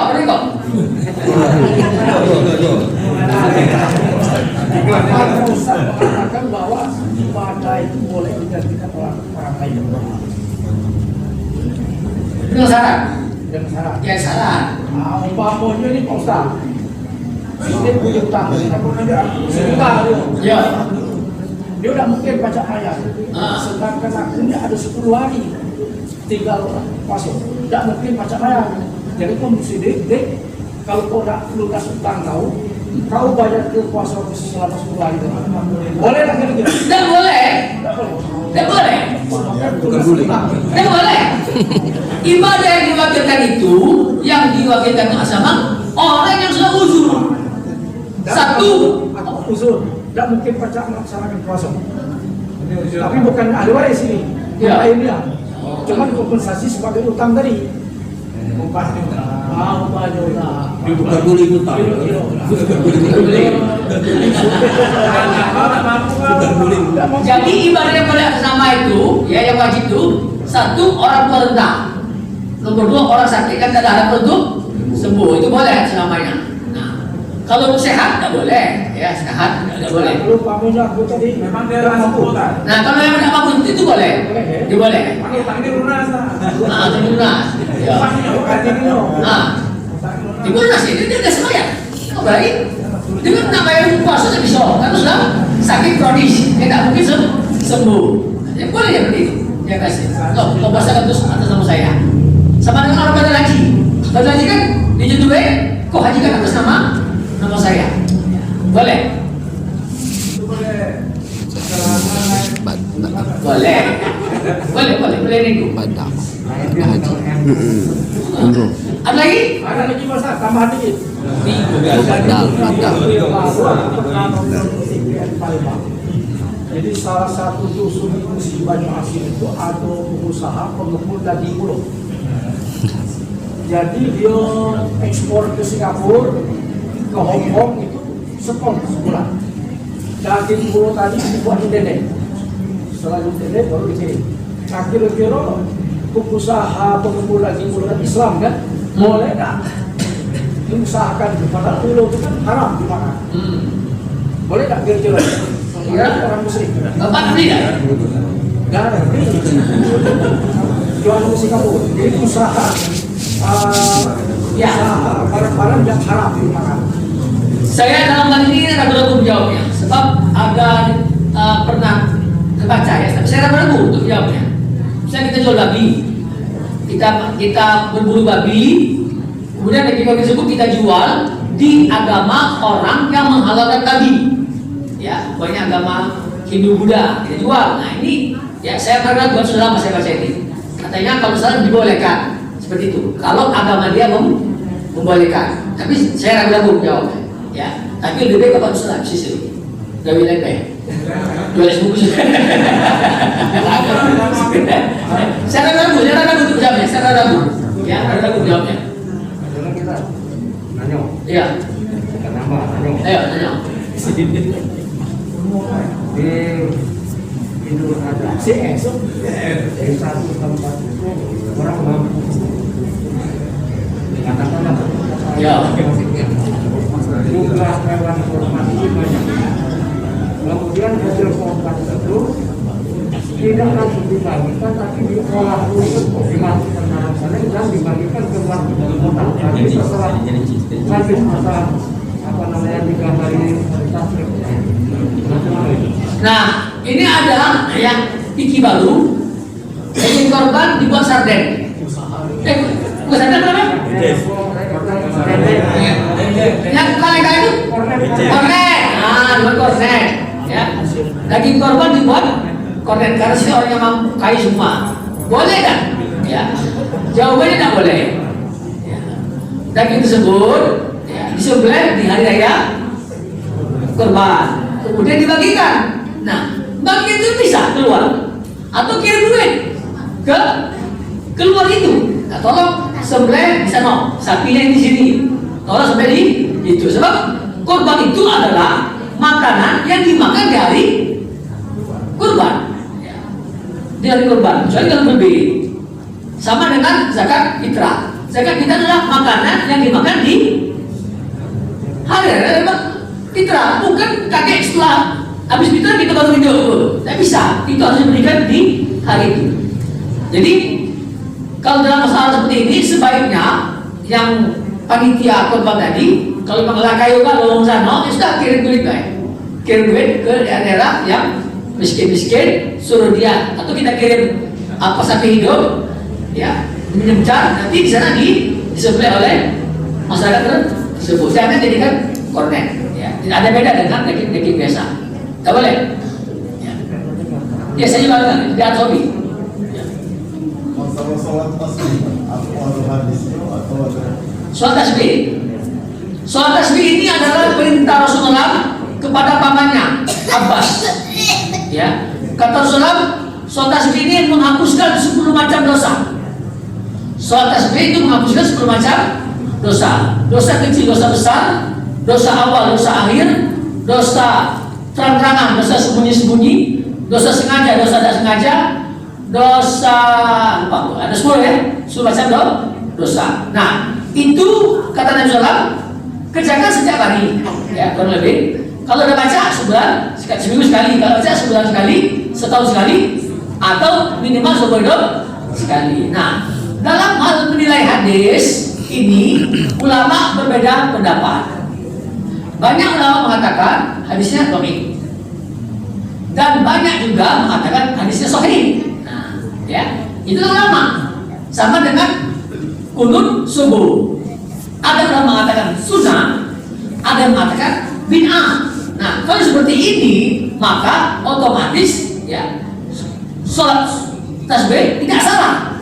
Ada Ustaz mengatakan bahwa ibadah itu boleh digantikan orang lain Dengan syarat. dengan syarat. Ya syarat. Nah, umpamanya ini Pak Ustaz, dia punya utang, sebentar Ya. dia udah mungkin baca ayat, sedangkan akhirnya ada 10 hari tinggal masuk, tidak mungkin baca ayat. Jadi kau mesti dek, kalau kau tidak lunas utang kau bayar ke kuasa selama 10 hari. Boleh tak kira-kira? Tidak boleh. Tidak boleh. Tidak boleh. Ibadah yang diwakilkan itu, yang diwakilkan ke agama, orang yang sudah uzur. Satu, uzur, tidak mungkin baca melaksanakan puasa. Tapi bukan ahli waris ini, yang Ya. lainnya. Cuma kompensasi sebagai utang tadi. Diperguling utang. jadi ibadah yang boleh atas nama itu, ya yang wajib itu, satu orang tua renta, nomor 2 orang sakit kan tidak ada untuk sembuh, itu boleh atas namanya. Nah, kalau sehat tidak boleh, ya sehat tidak boleh. Kalau pamunya aku tadi Memang dia rasa utang. Nah, kalau yang tidak mampu itu boleh, itu boleh. Kan utang ini lunas lah. Nah, itu lunas. Ya. Nah, di lunas ini dia tidak sembahyang. Oh baik, dia kan tidak bayar puasa tidak bisa, kan sudah sakit kronis, dia tidak mungkin sembuh. Ya boleh ya begitu, dia kasih. Loh, kau puasa kan terus atas nama saya. Sama dengan orang pada haji, kan dijentuh, kau haji kan atas nama saya. Boleh. Boleh nego. Ada lagi? ada lagi masa tambahan dikit. Jadi salah satu dusun di Banyuasin itu ada pengusaha pengepul daging bulu. Jadi dia ekspor ke Singapura, ke Hong Kong itu seton sebulan. Daging bulu tadi dibuat di dendeng. Setelah di dendeng baru dikirim. Nah kira-kira pengusaha pengepul daging bulu Islam kan boleh nggak diusahakan? Padahal bulu itu kan haram dimakan. Boleh nggak kira-kira? Orang muslim. Bapak beli nggak? Nggak ada beli. Jual di Singapura. Jadi usaha barang-barang yang haram dimakan. Saya dalam hal ini ragu-ragu menjawabnya, sebab ada pernah terbaca ya, tapi saya ragu-ragu untuk menjawabnya. Misalnya kita jual babi, kita berburu babi, kemudian daging babi tersebut kita jual di agama orang yang menghalalkan babi. Ya, banyak agama Hindu Buddha kita jual. Nah ini ya saya karena buat sudah lama saya baca ini. Katanya kalau misalnya dibolehkan seperti itu. Kalau agama dia membolehkan. Tapi saya ragu-ragu menjawabnya. Ya, tapi lebih baik Bapak Ustaz sisi. Gawi lembeh. Jual es bungkus. Saya ragu jawabnya. Saya ragu. Ya, ragu jawabnya. Adalah kita nanya. Iya. Kenapa nanya? Ayo, nanya. Di Idul Adha dari satu tempat itu orang mampu katakanlah Ya. jumlah hewan kurban itu banyak. Kemudian hasil kurban itu tidak langsung dibagikan, tapi diolah khusus dimasukkan dalam sana dan dibagikan ke warga kota. Tapi setelah habis masa apa namanya 3 hari tasrik. Nah, ini ada yang Iki baru daging korban dibuat sarden. Bukan sarden apa? Yang kali-kali itu kornet. Nah, dibuat kornet. Ya, daging korban dibuat kornet karena si orang yang mampu kaya semua. Boleh kan? Ya, jawabannya tidak boleh. Ya. Daging tersebut ya, disembelih di hari raya korban, kemudian dibagikan. Nah, bagi itu bisa keluar atau kirim duit ke keluar itu. Nah, tolong sembelih di sana, sapinya di sini. Tolong sembelih di itu. Sebab korban itu adalah makanan yang dimakan di hari kurban. Ya. Di hari kurban, kecuali kalau berbeda. Sama dengan zakat fitrah. Zakat fitrah adalah makanan yang dimakan di hari raya fitrah, bukan kakek setelah habis fitrah kita baru video. Tidak bisa, itu harus diberikan di hari itu. Jadi kalau dalam masalah seperti ini sebaiknya yang panitia korban tadi kalau mengelah kayu kan lolong sana, ya sudah kirim duit baik, kirim duit ke daerah yang miskin-miskin, suruh dia atau kita kirim apa sapi hidup, ya menyebar nanti di sana disembelih oleh masyarakat tersebut. Jangan jadikan kornet. Ya, tidak ada beda dengan daging biasa. Tak boleh. Ya. Ya, saya juga di Arsobi. Ya. Masalah sholat tasbih, apa hadisnya atau ada? Sholat tasbih. Sholat tasbih ini adalah perintah Rasulullah kepada pamannya Abbas. Ya, kata Rasulullah, sholat tasbih ini menghapuskan 10 macam dosa. Sholat tasbih itu menghapuskan 10 macam dosa. Dosa kecil, dosa besar, dosa awal, dosa akhir, dosa terang-terangan, dosa sembunyi-sembunyi, dosa sengaja, dosa tidak sengaja, dosa lupa, ada 10 ya, 10 macam dosa. Nah, itu kata Nabi SAW, kerjakan setiap hari, ya kurang lebih. Kalau udah baca sebulan, seminggu sekali, kalau baca sebulan sekali, setahun sekali, atau minimal seumur hidup sekali. Nah, dalam hal menilai hadis ini ulama berbeda pendapat. Banyak ulama mengatakan hadisnya dhaif, dan banyak juga mengatakan hadisnya sahih. Nah, ya, itu ulama. Sama dengan kunut subuh. Ada ulama mengatakan sunnah, ada yang mengatakan bid'ah. Nah, kalau seperti ini maka otomatis ya sholat tasbih tidak salah.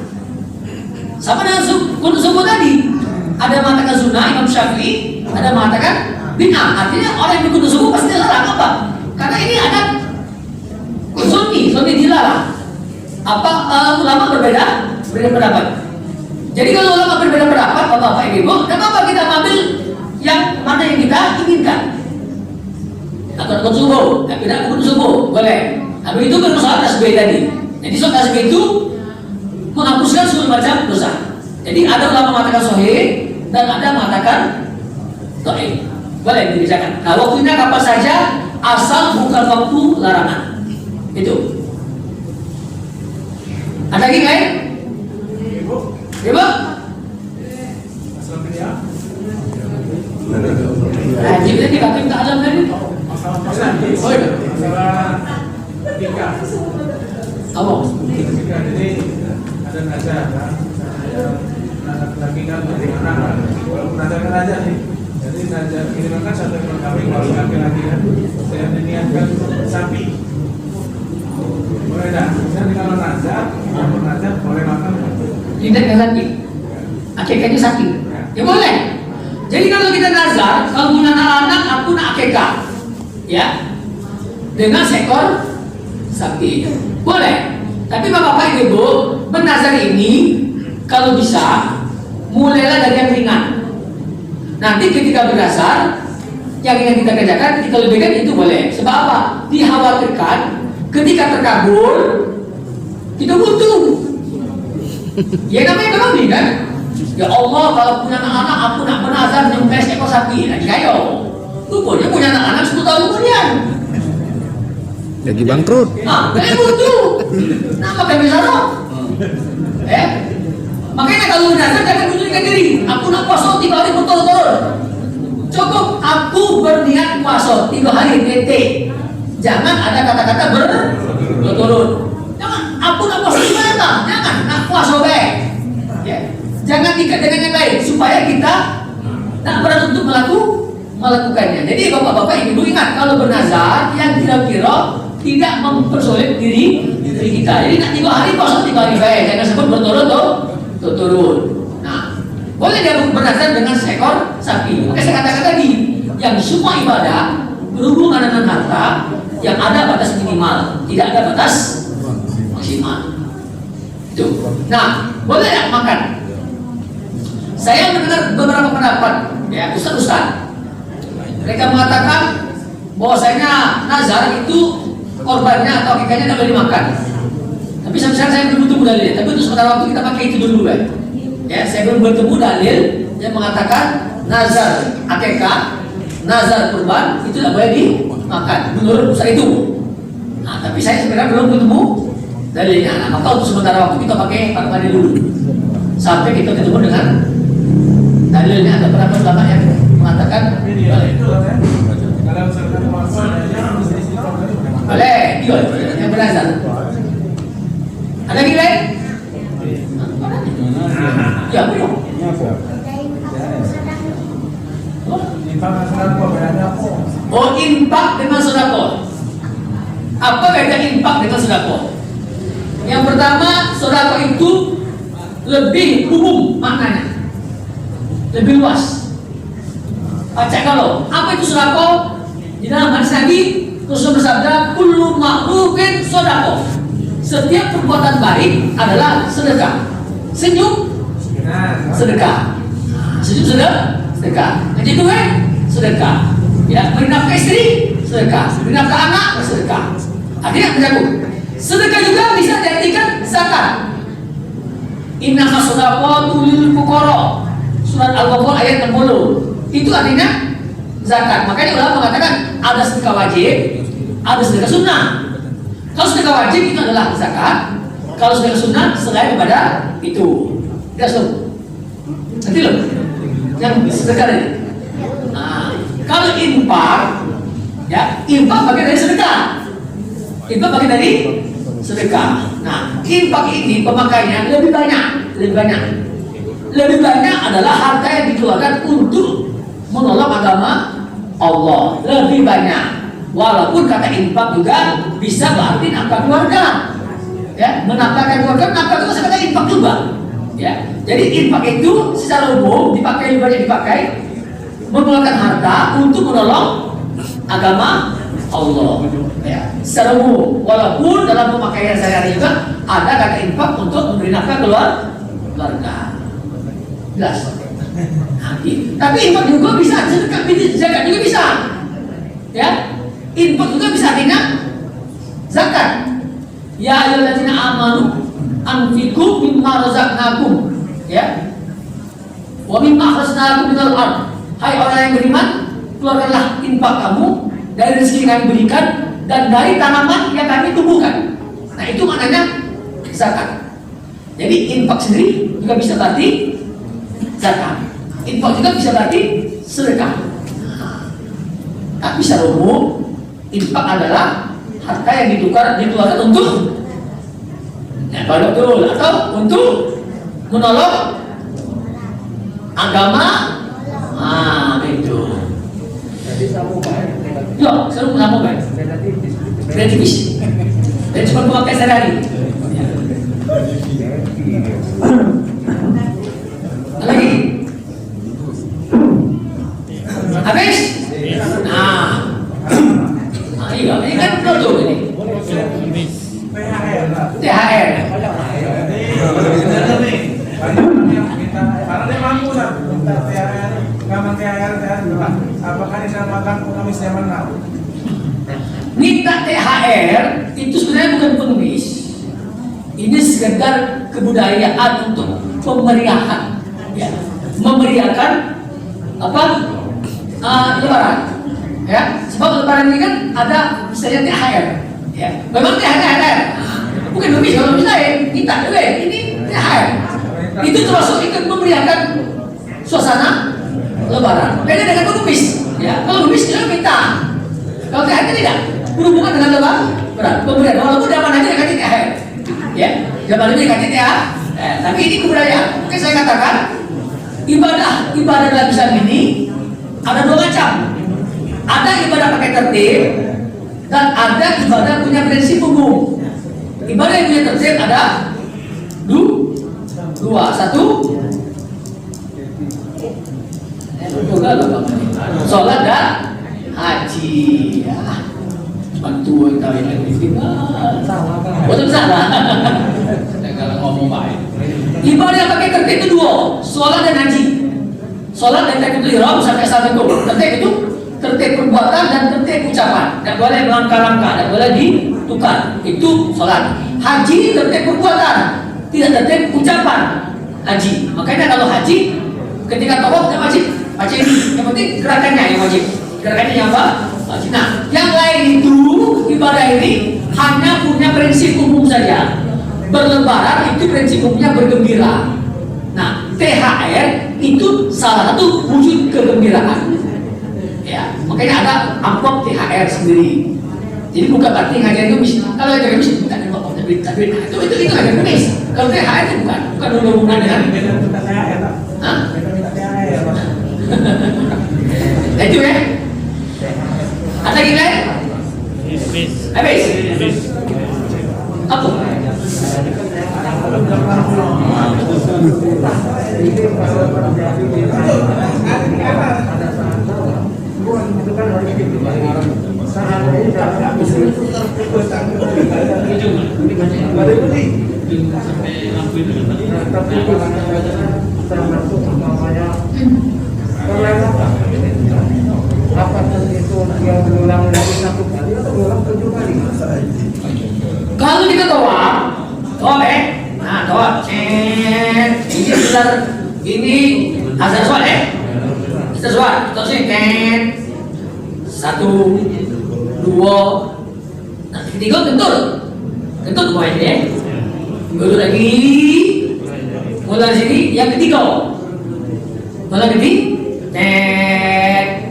Sama dengan kunut subuh tadi. Ada yang mengatakan sunnah, Imam Syafi'i, ada yang mengatakan bid'ah. Artinya orang yang berkunut subuh pasti dilarang. Apa? Karena ini ada sunni dilarang. Apa ulama berbeda pendapat. Jadi kalau ulama berbeda pendapat, bapak ibu, kenapa kita ambil yang mana yang kita inginkan? Atau kunut subuh, tidak kunut subuh, boleh. Tapi itu kan sholat tasbih tadi. Jadi sholat tasbih itu menghapuskan 10 macam dosa. Jadi ada ulama mengatakan sahih dan ada mengatakan dhaif. Boleh dibedakan. Nah, waktunya kapan saja asal bukan waktu larangan. Itu. Ada lagi lain? Ibu, Ibu? masalah media, Haji tadi kaki tak azam tadi. masalah tadi, Oh, iya. masalah nikah. Apa? Nikah jadi ada nazar kan, laki kan bagaimana kan? Kalau nazar kan aja nih. Jadi nazar ini kan satu ekor kambing kalau laki-laki kan saya niatkan sapi. Boleh dah. Jadi kalau nazar boleh makan. Tidak yang sakit. Akikatnya sakit. Ya boleh. Jadi kalau kita nazar, kalau punya anak aku nak akikah, ya, dengan seekor sapi. Boleh. Tapi bapak-bapak ibu, bernazar ini kalau bisa mulailah dari yang ringan. Nanti ketika bernazar, yang kita kerjakan kita lebihkan itu boleh. Sebab apa? Dikhawatirkan ketika terkabul kita butuh. Ya namanya ekonomi kan. Ya Allah, kalau punya anak-anak aku nak bernazar nyembelih seekor sapi. Lagi ayo. Rupanya punya anak-anak 10 tahun kemudian. Lagi bangkrut. Nah, kalian butuh. Nah, makanya bisa dong. Makanya kalau bernazar jangan menunjukkan diri. Aku nak puasa 3 hari berturut-turut. Cukup aku berniat puasa 3 hari titik. Jangan ada kata-kata berturut-turut. Jangan aku nak puasa 5 hari. Jangan nak puasa baik. Ya. Jangan ikat dengan yang lain supaya kita tak berat untuk melakukannya. Jadi bapak-bapak ibu ingat kalau bernazar yang kira-kira tidak mempersulit diri kita. Jadi nak 3 hari puasa 3 hari baik. Jangan sebut berturut-turut. Nah, boleh dia bernazar dengan seekor sapi. Makanya saya katakan tadi, yang semua ibadah berhubungan dengan harta yang ada batas minimal, tidak ada batas maksimal. Itu. Nah, boleh tak makan? Saya mendengar beberapa pendapat, ya ustaz-ustaz. Mereka mengatakan bahwasanya nazar itu korbannya atau ikannya tidak boleh dimakan. Tapi sampai sekarang saya belum bertemu dalil. Tapi untuk sementara waktu kita pakai itu dulu kan. Ya, saya belum bertemu dalil yang mengatakan nazar akikah, nazar kurban itu tidak boleh dimakan menurut ustaz itu. Nah, tapi saya sebenarnya belum bertemu dalilnya. Nah, maka untuk sementara waktu kita pakai dalil dulu sampai kita ketemu dengan dalilnya. Ada beberapa ulama yang mengatakan boleh. Kalau misalkan puasa ada Boleh, iya, yang bernazar. Ada lagi lain? Ya, belum. infak nasional apa bedanya apa? Oh, infak dengan sedekah. Apa beda infak dengan sedekah? Yang pertama, sedekah itu lebih umum maknanya, lebih luas. Baca kalau apa itu sedekah? Di dalam hadis Nabi Rasul bersabda, kullu ma'rufin sedekah. Setiap perbuatan baik adalah sedekah. Senyum sedekah. Senyum sedekah. Ngaji duit sedekah. Ya, beri nafkah istri sedekah. Beri nafkah anak sedekah. Artinya menjaga. Sedekah juga bisa diartikan zakat. Innama shadaqatu lil fuqara. Surat Al-Baqarah ayat 60. Itu artinya zakat. Makanya ulama mengatakan ada sedekah wajib, ada sedekah sunnah. Kalau sedekah wajib itu adalah zakat. Kalau sedekah sunnah selain daripada itu. Tidak tahu. Nanti loh. Yang sedekah tadi. Nah, kalau infak, ya infak bagian dari sedekah. Infak bagian dari sedekah. Nah, infak ini pemakaiannya lebih banyak. Lebih banyak adalah harta yang dikeluarkan untuk menolong agama Allah. Lebih banyak. Walaupun kata infak juga bisa berarti nafkah keluarga. Ya, menafkahkan keluarga, nafkah itu kata infak juga. Ya, jadi infak itu secara umum dipakai, lebih banyak dipakai mengeluarkan harta untuk menolong agama Allah. Ya, secara umum. Walaupun dalam pemakaian sehari-hari juga ada kata infak untuk memberi nafkah keluarga. Jelas. Tapi infak juga bisa, zakat juga bisa. Ya, infak juga bisa artinya zakat. Ya ayyuhallazina amanu anfiqu mimma razaqnakum, ya. Wa mimma akhrajnakum minal ardh. Hai orang yang beriman, keluarkanlah infak kamu dari rezeki yang kami berikan dan dari tanaman yang kami tumbuhkan. Nah, itu maknanya zakat. Jadi infak sendiri juga bisa berarti zakat. Infak juga bisa berarti sedekah. Tapi secara umum infak adalah harta yang dikeluarkan untuk betul atau untuk menolong agama. Itu. Jadi sama baik. Ya, selalu sama baik. Relatifis. Dan cuma memakai sehari-hari. Lagi. Habis? Nah, iya, ini kan betul ini. Kamu THR berapa? Apakah dinamakan pengemis zaman now? Minta THR itu sebenarnya bukan pengemis. Ini sekedar kebudayaan untuk pemeriahan, ya, memeriahkan apa? Lebaran, ya. Sebab Lebaran ini kan ada misalnya THR, ya. Memang THR, bukan pengemis kalau misalnya minta juga ini THR. Itu termasuk ikut memeriahkan suasana Lebaran. Beda dengan pengemis, ya. Kalau pengemis dia minta, kalau THR tidak berhubungan dengan Lebaran. Pemberian walaupun zaman aja dikasih THR. Ya, zaman ini dikasih THR, tapi ini kebudayaan. Mungkin saya katakan ibadah dalam Islam ini ada dua macam. Ada ibadah pakai tertib dan ada ibadah punya prinsip umum. Ibadah yang punya tertib ada dua. Satu, sholat dan haji. Ya. Bantu kita yang betul salah. Kalau ngomong baik. Ibadah yang pakai tertib itu dua, sholat dan haji. Sholat dan takbiratul ihram sampai assalamualaikum. Tertib itu tertib perbuatan dan tertib ucapan. Tidak boleh melangkah-langkah, tidak boleh ditukar. Itu sholat. Haji tertib perbuatan, tidak tertib ucapan. Haji. Makanya kalau haji, ketika tawaf tidak wajib. Wajib ini, yang penting gerakannya yang wajib. Gerakannya yang apa? Wajib. Nah, yang lain itu ibadah ini hanya punya prinsip umum saja. Berlebaran itu prinsip umumnya bergembira. Nah, THR itu salah satu wujud kegembiraan. Ya, makanya ada amplop THR sendiri. Jadi bukan berarti ngajarin itu bisa. Kalau ngajarin bisa bukan amplop tapi itu ngajarin kemis. Kalau THR itu bukan hubungan dengan Minta THR, Pak. Hah? Minta THR, Pak. Itu ya. Ada lagi kan? Habis. Apa? Kalau kita tawaf, nah tawaf, ini besar, ini asal soal kita soal, terus ini satu, dua, nah ketiga kentut mulai ini, baru lagi, mulai sini, yang ketiga, mulai gini,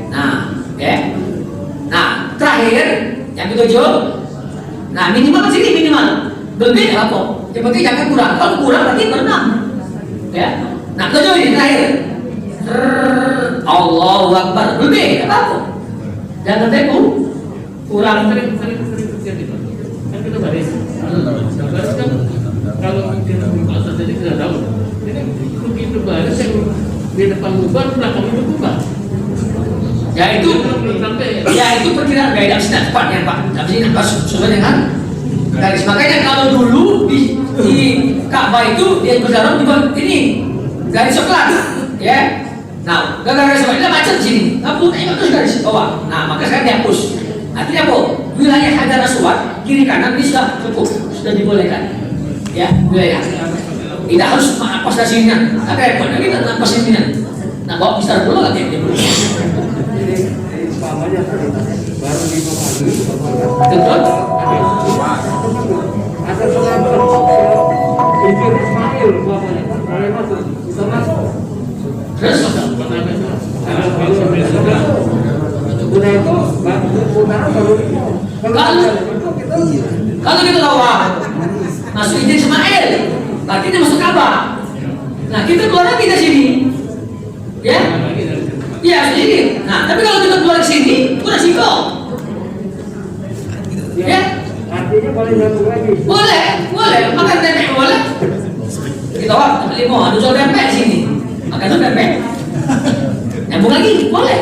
nah, nah terakhir yang ketujuh. Nah minimal ke sini minimal, lebih apa? Yang penting jangan kurang. Kalau kurang berarti berenang. Ya. Nah ketujuh ini terakhir. Allahu Akbar, lebih apa? Jangan tertipu. Kurang. Sering terjadi Pak. Kan kita baris. Baris kan kalau kita puasa jadi kita tahu. Jadi begitu baris yang di depan lubang belakang itu buka. Ya itu perkiraan gaya tidak tepatnya Pak. Tapi ini sesuai dengan garis. Makanya kalau dulu di Ka'bah itu dia berdarah di ini garis coklat, ya. Nah, garis coklat itu macet sini. Kamu terus garis bawah. Nah, maka sekarang dihapus. Artinya apa? Wilayah Hajar Aswad kiri kanan ini sudah cukup, sudah dibolehkan. Ya, wilayah. Tidak harus pas sini. Tapi repot lagi tak pas sini. Nah, bawa besar dulu lagi dia dulu. Umpamanya baru 5 kali Betul. ada selama Hijir Ismail umpamanya boleh masuk, bisa masuk. Terus Udah itu putaran baru kalau kita tawaf masuk izin Ismail, berarti dia masuk Ka'bah. Nah kita keluar lagi dari sini, ya? Iya sini. Nah tapi kalau kita keluar ke sini, udah singkong. Ya? artinya boleh nyambung lagi. Boleh. Makan tempe boleh. Kita tawaf, tapi mau ada soal tempe sini. Makan soal tempe. Nyambung lagi, boleh.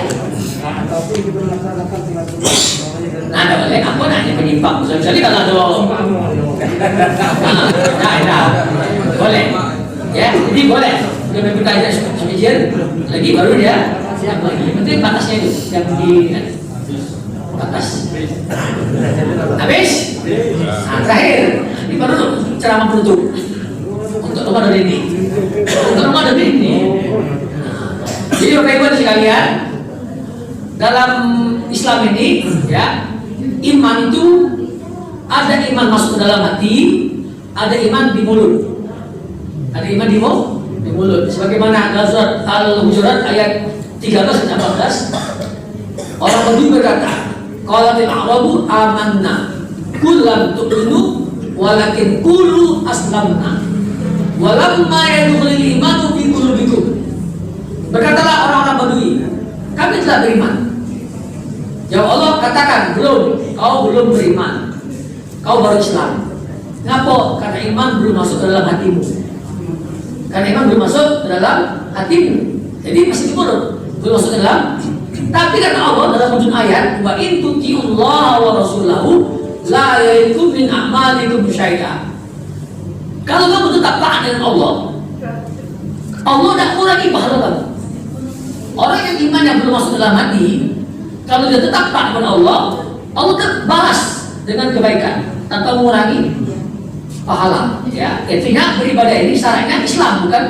Nah, tapi kita melaksanakan silaturahmi. Nah, ada boleh. Aku nanya penyimpang. Misalnya kalau ada nah, boleh. Ya, jadi boleh. sudah kita aja sekian lagi baru dia siap lagi. Penting batasnya itu yang di batas. Habis. Nah, terakhir ini baru ceramah penutup untuk Ramadan ini. Untuk Ramadan ini. Jadi Bapak Ibu sekalian, dalam Islam ini ya, iman itu ada iman masuk ke dalam hati, ada iman di mulut. Ada iman di mulut. Sebagaimana dalam surat Al-Hujurat ayat 13 dan 14, orang Badui berkata, qalatil a'rabu amanna, qul lam tu'minu walakin qulu aslamna. Walamma yadkhulul imanu fi qulubikum. Berkatalah orang-orang Badui, kami telah beriman. Jawab Allah, katakan, belum, kau belum beriman. Kau baru Islam. Ngapa? Karena iman belum masuk ke dalam hatimu. Karena iman belum masuk ke dalam hatimu. Jadi masih di mulut, belum masuk ke dalam. Tapi kata Allah dalam ujung ayat, wa in tuti'ullaha wa rasulahu la yalikum min a'malikum syai'a. Kalau kamu tetap taat dengan Allah tidak kurangi pahala kamu. Orang yang imannya belum masuk dalam hati, kalau dia tetap taat kepada Allah akan balas dengan kebaikan tanpa mengurangi pahala. Ya, intinya beribadah ini syaratnya Islam, bukan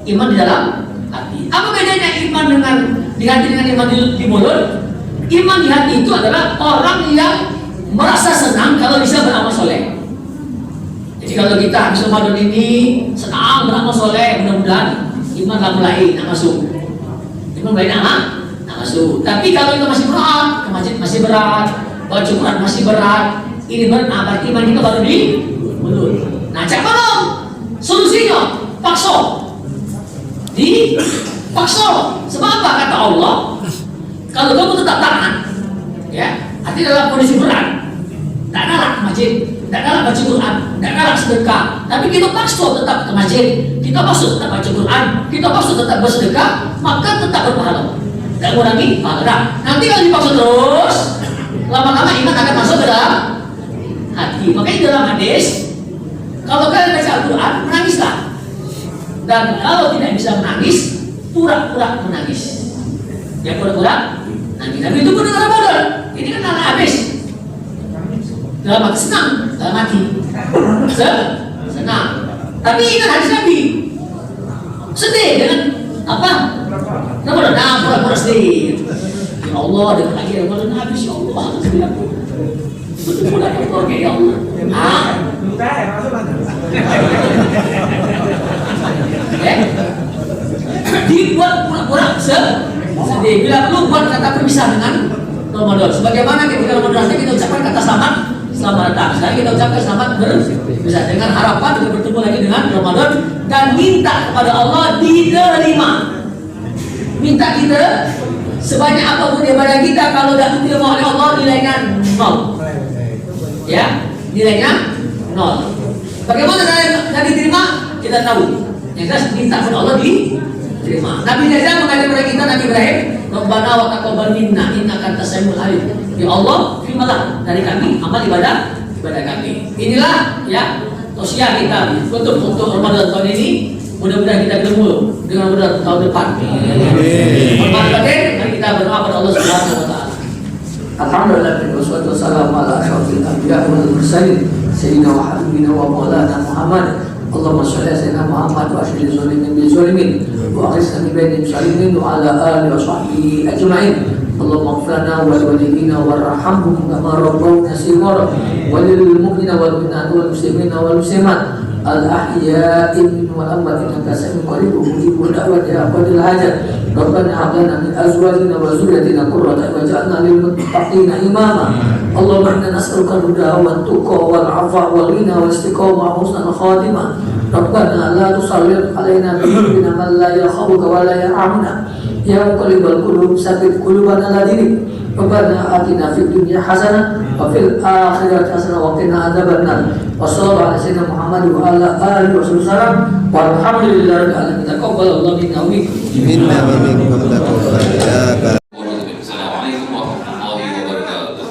iman di dalam hati. Apa bedanya iman dengan di hati dengan iman di mulut? Iman di hati itu adalah orang yang merasa senang kalau bisa beramal soleh. Jadi kalau kita habis Ramadan ini senang beramal soleh, mudah-mudahan iman lah mulai nak masuk. Iman mulai nak masuk. Tapi kalau itu masih berat, ke masjid masih berat, baca Quran masih berat, ini berat, berarti iman kita baru di mulut. Nah, cak belum. Solusinya paksa. Dipaksa. Sebab apa kata Allah? Kalau kamu tetap taat, ya, artinya dalam kondisi berat, tak kalah ke masjid, tak kalah baca Quran, tak kalah sedekah, tapi kita paksa tetap ke masjid, kita paksa tetap baca Quran, kita paksa tetap bersedekah, maka tetap berpahala. Tak mengurangi pahala. Nanti kalau dipaksa terus, lama-lama iman akan masuk ke dalam hati. Makanya dalam hadis, kalau kalian baca Al-Quran, menangislah. Dan kalau tidak bisa menangis, pura-pura menangis. Ya pura-pura nangis. Tapi itu pun dengan Ramadan. Ini kan anak habis. Dalam hati senang, dalam hati senang. Tapi ingat hadis Nabi. Sedih dengan apa? Ramadan. Nah, pura-pura sedih. Ya Allah, dengan lagi Ramadan habis. Ya Allah, sedih aku. Betul-betul lagi keluarga ya Allah. Dibuat pura-pura sedih. Bila perlu buat kata perpisah dengan Ramadan. Sebagaimana ketika Ramadan kita ucapkan kata selamat datang. Sekarang kita ucapkan selamat berpisah dengan harapan kita bertemu lagi dengan Ramadan dan minta kepada Allah diterima. Minta kita sebanyak apapun ibadah kita, kalau tidak diterima oleh Allah nilainya 0. Ya, nilainya 0. Bagaimana cara diterima? Kita tahu. Yang jelas minta kepada Allah diterima. Nabi Ibrahim mengajar kepada kita, Nabi Ibrahim, Rabbana wa taqabbal minna innaka antas samiul alim. Ya Allah, terimalah dari kami amal ibadah kami. Inilah ya tausiah kita untuk Ramadan tahun ini. Mudah-mudahan kita ketemu dengan Ramadan tahun depan. Mari kita berdoa kepada Allah Subhanahu wa taala. Alhamdulillah wassalatu wassalamu ala asyrofil anbiya wal mursalin sayyidina wa habibina wa maulana Muhammad. Allahumma shalli ala sayyidina Muhammad wa ashhadu zalimin bil zalimin wa aghithna bi bainihim salimin wa ala alihi wa sahbihi ajma'in. Allahumma ighfir lana wa liwalidina warhamhum kama rabbawna shighara wa lil mu'minina wal mu'minat wal muslimina wal muslimat al ahya'i minhum wal amwat innaka sami'un qarib mujibud da'wati ya qadil hajat. Rabbana hab lana min azwajina wa dhurriyyatina qurrata a'yun waj'alna lil muttaqina imama. Allahumma inna nas'aluka al-huda wat tuqa wal 'afwa wal ghina wal istiqamah wa husnal khatimah. Rabbana la tusallit 'alaina bi dhanbina man la yakhafuka wa la yarhamna. Ya muqallibal qulub tsabbit qulubana ala dinik. Rabbana atina fid dunya hasanah wa fil akhirati hasanah wa qina adzabannar. Wa sallallahu ala sayyidina Muhammad wa ala alihi wasallam. Walhamdulillahirabbil alamin. Taqabbalallahu minna wa minkum. Minna wa minkum taqabbal. Assalamualaikum warahmatullahi wabarakatuh.